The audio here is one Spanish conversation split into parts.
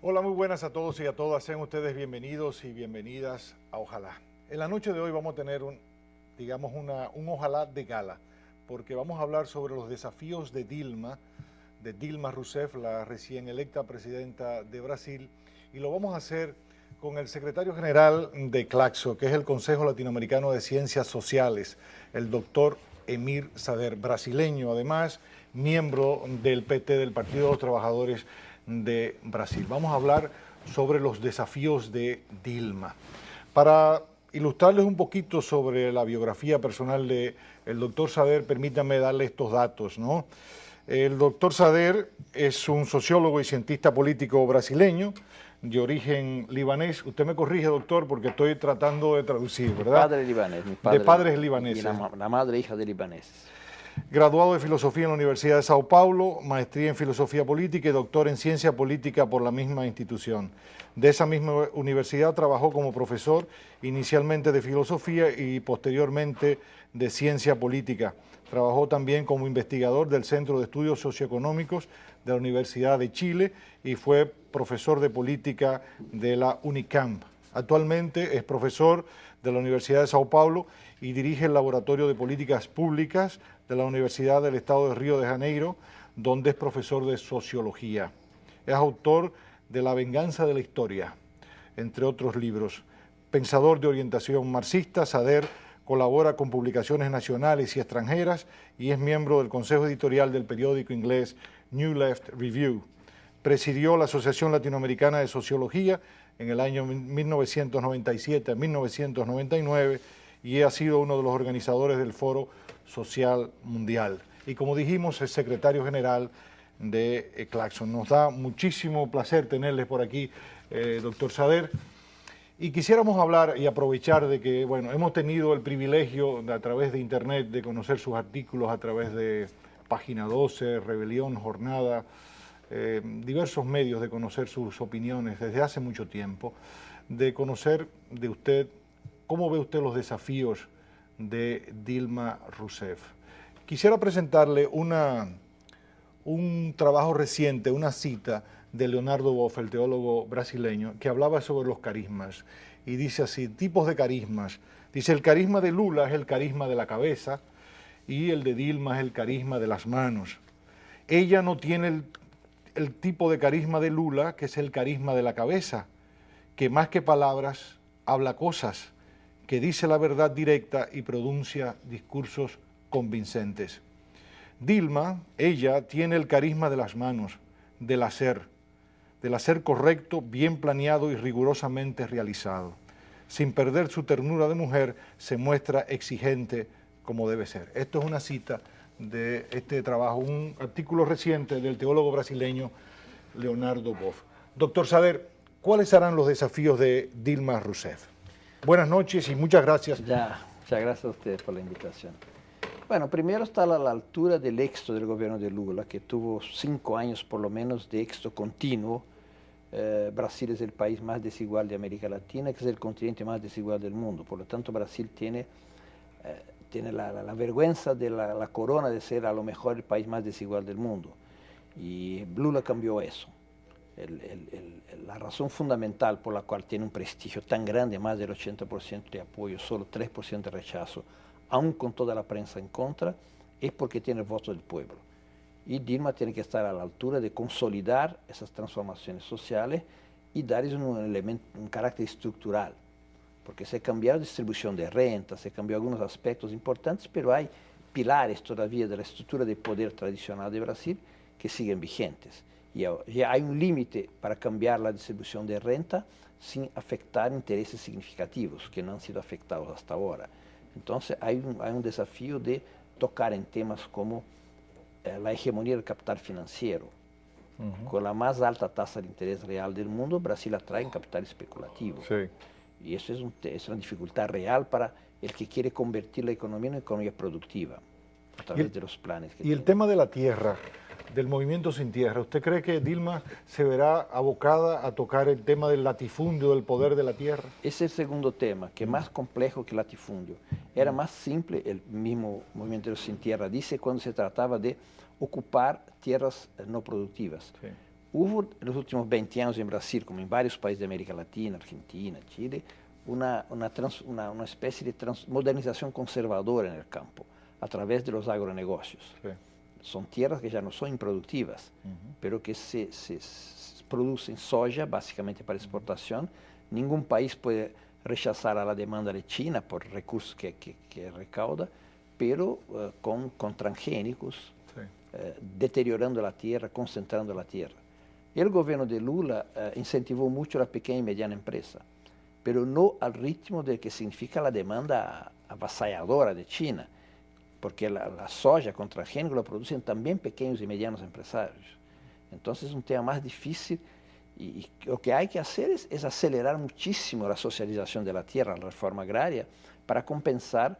Hola, muy buenas a todos y a todas. Sean ustedes bienvenidos y bienvenidas a Ojalá. En la noche de hoy vamos a tener un Ojalá de gala, porque vamos a hablar sobre los desafíos de Dilma Rousseff, la recién electa presidenta de Brasil, y lo vamos a hacer con el secretario general de CLACSO, que es el Consejo Latinoamericano de Ciencias Sociales, el doctor Emir Sader, brasileño además, miembro del PT, del Partido de los Trabajadores de Brasil. Vamos a hablar sobre los desafíos de Dilma. Para ilustrarles un poquito sobre la biografía personal del doctor Sader, permítanme darle estos datos, ¿no? El doctor Sader es un sociólogo y cientista político brasileño de origen libanés. Usted me corrige, doctor, porque estoy tratando de traducir, ¿verdad? Padre libanés, mi De padre padres y libaneses. la madre hija de libaneses. Graduado de Filosofía en la Universidad de Sao Paulo, maestría en Filosofía Política y doctor en Ciencia Política por la misma institución. De esa misma universidad trabajó como profesor inicialmente de Filosofía y posteriormente de Ciencia Política. Trabajó también como investigador del Centro de Estudios Socioeconómicos de la Universidad de Chile y fue profesor de Política de la UNICAMP. Actualmente es profesor de la Universidad de Sao Paulo y dirige el Laboratorio de Políticas Públicas de la Universidad del Estado de Río de Janeiro, donde es profesor de Sociología. Es autor de La venganza de la historia, entre otros libros. Pensador de orientación marxista, Sader colabora con publicaciones nacionales y extranjeras y es miembro del consejo editorial del periódico inglés New Left Review. Presidió la Asociación Latinoamericana de Sociología en el año 1997 a 1999 y ha sido uno de los organizadores del Foro Social Mundial. Y como dijimos, es secretario general de CLACSO. Nos da muchísimo placer tenerles por aquí, doctor Sader. Y quisiéramos hablar y aprovechar de que, bueno, hemos tenido el privilegio a través de Internet de conocer sus artículos a través de Página 12, Rebelión, Jornada, diversos medios de conocer sus opiniones desde hace mucho tiempo, de conocer de usted cómo ve usted los desafíos de Dilma Rousseff. Quisiera presentarle un trabajo reciente, una cita de Leonardo Boff, el teólogo brasileño, que hablaba sobre los carismas. Y dice así, tipos de carismas. Dice, el carisma de Lula es el carisma de la cabeza y el de Dilma es el carisma de las manos. Ella no tiene el tipo de carisma de Lula, que es el carisma de la cabeza, que más que palabras habla cosas, que dice la verdad directa y pronuncia discursos convincentes. Dilma, ella tiene el carisma de las manos, del hacer correcto, bien planeado y rigurosamente realizado. Sin perder su ternura de mujer, se muestra exigente como debe ser. Esto es una cita de este trabajo, un artículo reciente del teólogo brasileño Leonardo Boff. Doctor Sader, ¿cuáles serán los desafíos de Dilma Rousseff? Buenas noches y muchas gracias. Muchas gracias a ustedes por la invitación. Bueno, primero está a la altura del éxito del gobierno de Lula, que tuvo 5 años por lo menos de éxito continuo. Brasil es el país más desigual de América Latina, que es el continente más desigual del mundo. Por lo tanto, Brasil tiene la vergüenza de la corona de ser a lo mejor el país más desigual del mundo. Y Lula cambió eso. La razón fundamental por la cual tiene un prestigio tan grande, más del 80% de apoyo, solo 3% de rechazo, aún con toda la prensa en contra, es porque tiene el voto del pueblo. Y Dilma tiene que estar a la altura de consolidar esas transformaciones sociales y darles un carácter estructural. Porque se cambió la distribución de renta, se cambió algunos aspectos importantes, pero hay pilares todavía de la estructura de poder tradicional de Brasil que siguen vigentes. Y ya hay un límite para cambiar la distribución de renta sin afectar intereses significativos que no han sido afectados hasta ahora. Entonces hay un desafío de tocar en temas como la hegemonía del capital financiero. Con la más alta tasa de interés real del mundo, Brasil atrae un capital especulativo. Sí. Y eso es una dificultad real para el que quiere convertir la economía en una economía productiva a través de los planes que tiene. Y el tema de la tierra, del movimiento sin tierra, ¿usted cree que Dilma se verá abocada a tocar el tema del latifundio, del poder de la tierra? Ese es el segundo tema, que es más complejo que el latifundio. Era más simple, el mismo movimiento sin tierra dice, cuando se trataba de ocupar tierras no productivas. Sí. Hubo en los últimos 20 años en Brasil, como en varios países de América Latina, Argentina, Chile, una especie de modernización conservadora en el campo, a través de los agronegocios. Sí. Son tierras que ya no son improductivas, pero que se producen soja básicamente para exportación. Ningún país puede rechazar a la demanda de China por recursos que recauda, pero con transgénicos, sí. Deteriorando la tierra, concentrando la tierra. El gobierno de Lula incentivó mucho la pequeña y mediana empresa, pero no al ritmo de que significa la demanda avasalladora de China, porque la soja con transgénicos la producen también pequeños y medianos empresarios. Entonces es un tema más difícil y lo que hay que hacer es acelerar muchísimo la socialización de la tierra, la reforma agraria, para compensar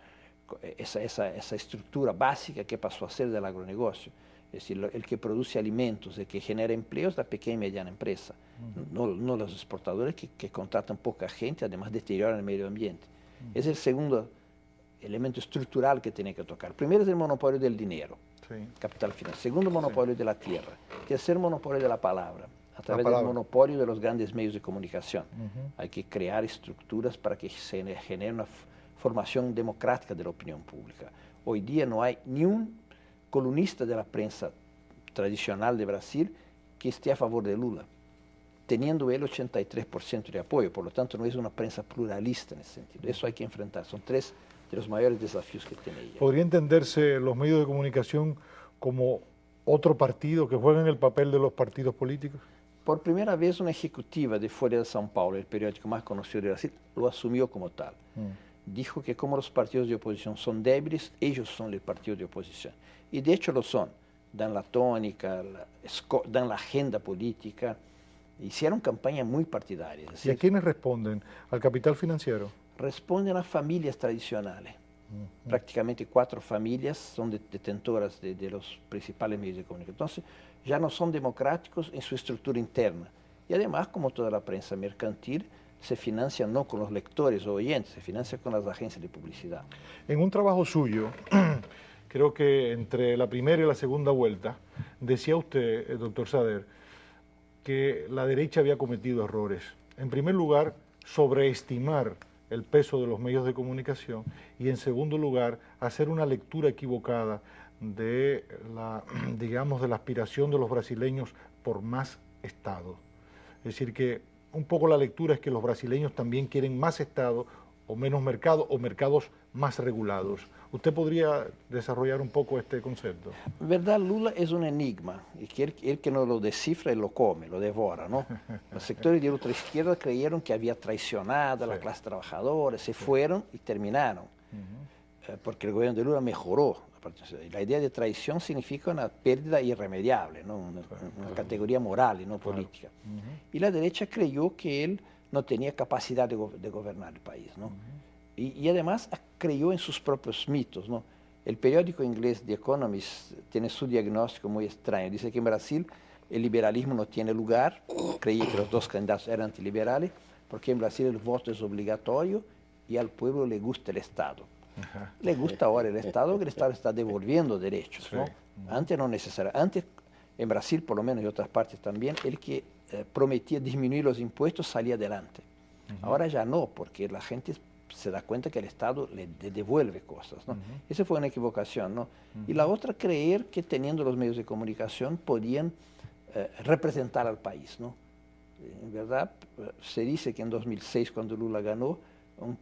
esa estructura básica que pasó a ser del agronegocio. Es decir, el que produce alimentos, el que genera empleos, la pequeña y mediana empresa, no los exportadores que contratan poca gente, además deterioran el medio ambiente. Es el segundo elemento estructural que tiene que tocar. Primero es el monopolio del dinero, sí. Capital financiero. Segundo, monopolio sí. de la tierra. Tercer, monopolio de la palabra, a través del monopolio de los grandes medios de comunicación. Hay que crear estructuras para que se genere una formación democrática de la opinión pública. Hoy día no hay ni un columnista de la prensa tradicional de Brasil que esté a favor de Lula, teniendo él 83% de apoyo. Por lo tanto, no es una prensa pluralista en ese sentido. Eso hay que enfrentar. Son tres de los mayores desafíos que tiene ella. ¿Podría entenderse los medios de comunicación como otro partido que juegan el papel de los partidos políticos? Por primera vez, una ejecutiva de Folha de São Paulo, el periódico más conocido de Brasil, lo asumió como tal. Dijo que como los partidos de oposición son débiles, ellos son el partido de oposición. Y de hecho lo son. Dan la tónica, dan la agenda política. Hicieron campañas muy partidarias. ¿Y a quiénes responden? ¿Al capital financiero? Responden a familias tradicionales. Prácticamente 4 familias son detentoras de los principales medios de comunicación. Entonces, ya no son democráticos en su estructura interna. Y además, como toda la prensa mercantil, se financia no con los lectores o oyentes, se financia con las agencias de publicidad. En un trabajo suyo, creo que entre la primera y la segunda vuelta, decía usted, doctor Sader, que la derecha había cometido errores. En primer lugar, sobreestimar el peso de los medios de comunicación y en segundo lugar, hacer una lectura equivocada de la, digamos, de la aspiración de los brasileños por más Estado. Es decir, que un poco la lectura es que los brasileños también quieren más Estado o menos mercado o mercados más regulados. ¿Usted podría desarrollar un poco este concepto? Verdad, Lula es un enigma, y que el que no lo descifra, él lo come, lo devora, ¿no? Los sectores de ultraizquierda creyeron que había traicionado a la clase trabajadora, se fueron y terminaron, porque el gobierno de Lula mejoró. La idea de traición significa una pérdida irremediable, ¿no? Una categoría moral y no política. Y la derecha creyó que él no tenía capacidad de gobernar el país, ¿no? Y además creyó en sus propios mitos, ¿no? El periódico inglés The Economist tiene su diagnóstico muy extraño. Dice que en Brasil el liberalismo no tiene lugar. Creía que los 2 candidatos eran antiliberales, porque en Brasil el voto es obligatorio y al pueblo le gusta el Estado. Le gusta ahora el Estado, que el Estado está devolviendo derechos, ¿no? Antes no necesariamente. Antes, en Brasil, por lo menos, y otras partes también, el que prometía disminuir los impuestos salía adelante. Ahora ya no, porque la gente se da cuenta que el Estado le devuelve cosas, ¿no? Esa fue una equivocación, ¿no? Y la otra, creer que teniendo los medios de comunicación podían representar al país, ¿no? En verdad, se dice que en 2006, cuando Lula ganó, un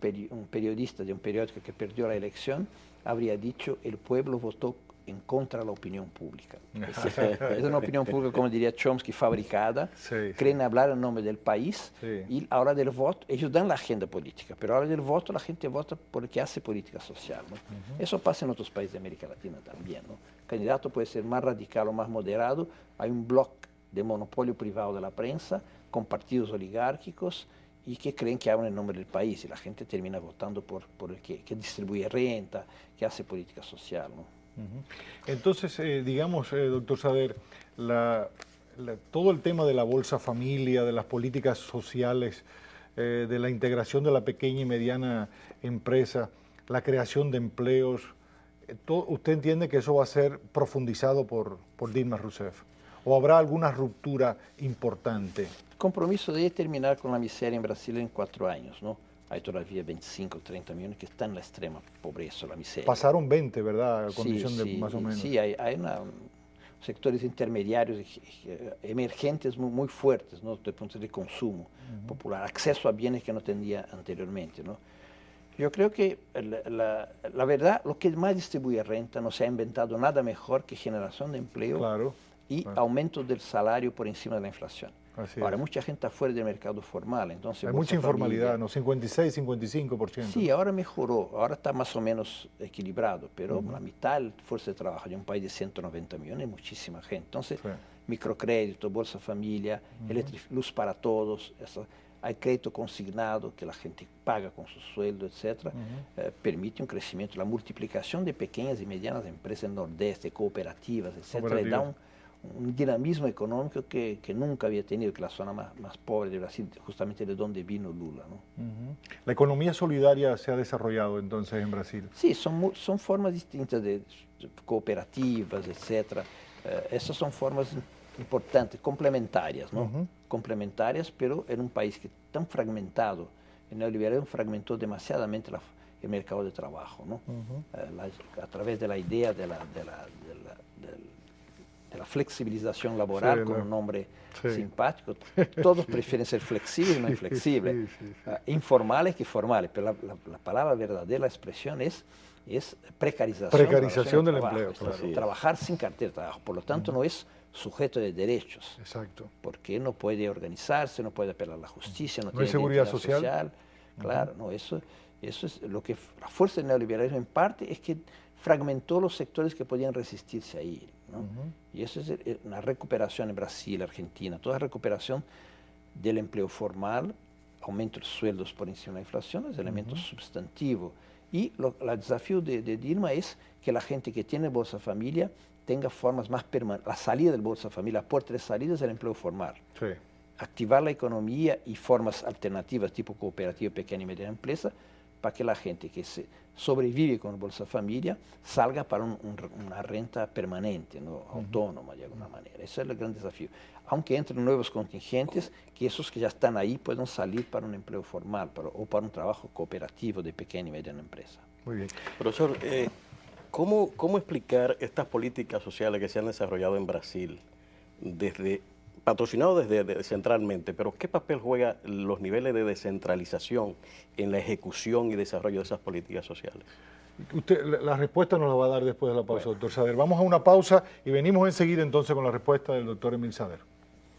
periodista de un periódico que perdió la elección habría dicho: el pueblo votó en contra de la opinión pública. Es una opinión pública, como diría Chomsky, fabricada. Creen hablar en nombre del país y a la hora del voto, ellos dan la agenda política, pero a la hora del voto la gente vota porque hace política social, ¿no? Eso pasa en otros países de América Latina también, ¿no? El candidato puede ser más radical o más moderado, hay un bloque de monopolio privado de la prensa con partidos oligárquicos y que creen que hablan en nombre del país y la gente termina votando por el que distribuye renta, que hace política social, ¿no? Entonces, digamos, doctor Sader, todo el tema de la Bolsa Familia, de las políticas sociales, de la integración de la pequeña y mediana empresa, la creación de empleos, ¿usted entiende que eso va a ser profundizado por Dilma Rousseff? o habrá alguna ruptura importante? El compromiso de terminar con la miseria en Brasil en 4 años, ¿no? Hay todavía 25, 30 millones que están en la extrema pobreza, la miseria. Pasaron 20, ¿verdad? Condición Sí, de más o menos. sí, hay sectores intermediarios emergentes muy fuertes, ¿no? Desde el punto de consumo popular, acceso a bienes que no tenía anteriormente, ¿no? Yo creo que la verdad, lo que más distribuye renta, no se ha inventado nada mejor que generación de empleo y aumento del salario por encima de la inflación. Ahora, mucha gente está fuera del mercado formal, entonces... Hay mucha informalidad, ¿no? 56, 55%. Sí, ahora mejoró, ahora está más o menos equilibrado, pero la mitad de la fuerza de trabajo de un país de 190 millones es muchísima gente. Entonces, microcrédito, Bolsa Familia, luz para todos, hay crédito consignado que la gente paga con su sueldo, etc. Permite un crecimiento, la multiplicación de pequeñas y medianas empresas en el Nordeste, cooperativas, etc. Y da un dinamismo económico que nunca había tenido, que la zona más pobre de Brasil, justamente de donde vino Lula, ¿no? ¿La economía solidaria se ha desarrollado entonces en Brasil? Sí, son formas distintas de cooperativas, etc. Esas son formas importantes, complementarias, ¿no? Complementarias, pero en un país que es tan fragmentado, el neoliberalismo fragmentó demasiadamente el mercado de trabajo, ¿no? A través de la idea de la flexibilización laboral, con un nombre simpático. Todos prefieren ser flexibles y no inflexibles, informales que formales, pero la palabra verdadera, la expresión es precarización del empleo. Trabajar sin cartera de trabajo, por lo tanto no es sujeto de derechos. Exacto. Porque no puede organizarse, no puede apelar a la justicia, no tiene seguridad social. Claro, no, eso es lo que la fuerza del neoliberalismo en parte es que fragmentó los sectores que podían resistirse ahí, ¿no? Y eso es una recuperación en Brasil, Argentina, toda recuperación del empleo formal, aumento de sueldos por encima de la inflación, es elemento sustantivo. Y el desafío de Dilma es que la gente que tiene Bolsa Familia tenga formas más permanentes. La salida del Bolsa Familia, por 3 salidas, el empleo formal. Activar la economía y formas alternativas, tipo cooperativa, pequeña y mediana empresa, para que la gente que sobrevive con el Bolsa Familia salga para una renta permanente, ¿no? Autónoma de alguna manera. Ese es el gran desafío. Aunque entren nuevos contingentes, que esos que ya están ahí puedan salir para un empleo formal o para un trabajo cooperativo de pequeña y mediana empresa. Muy bien. Profesor, ¿cómo explicar estas políticas sociales que se han desarrollado en Brasil, patrocinado desde centralmente, pero qué papel juegan los niveles de descentralización en la ejecución y desarrollo de esas políticas sociales? La respuesta nos la va a dar después de la pausa, doctor Sader. Vamos a una pausa y venimos enseguida entonces con la respuesta del doctor Emil Sader.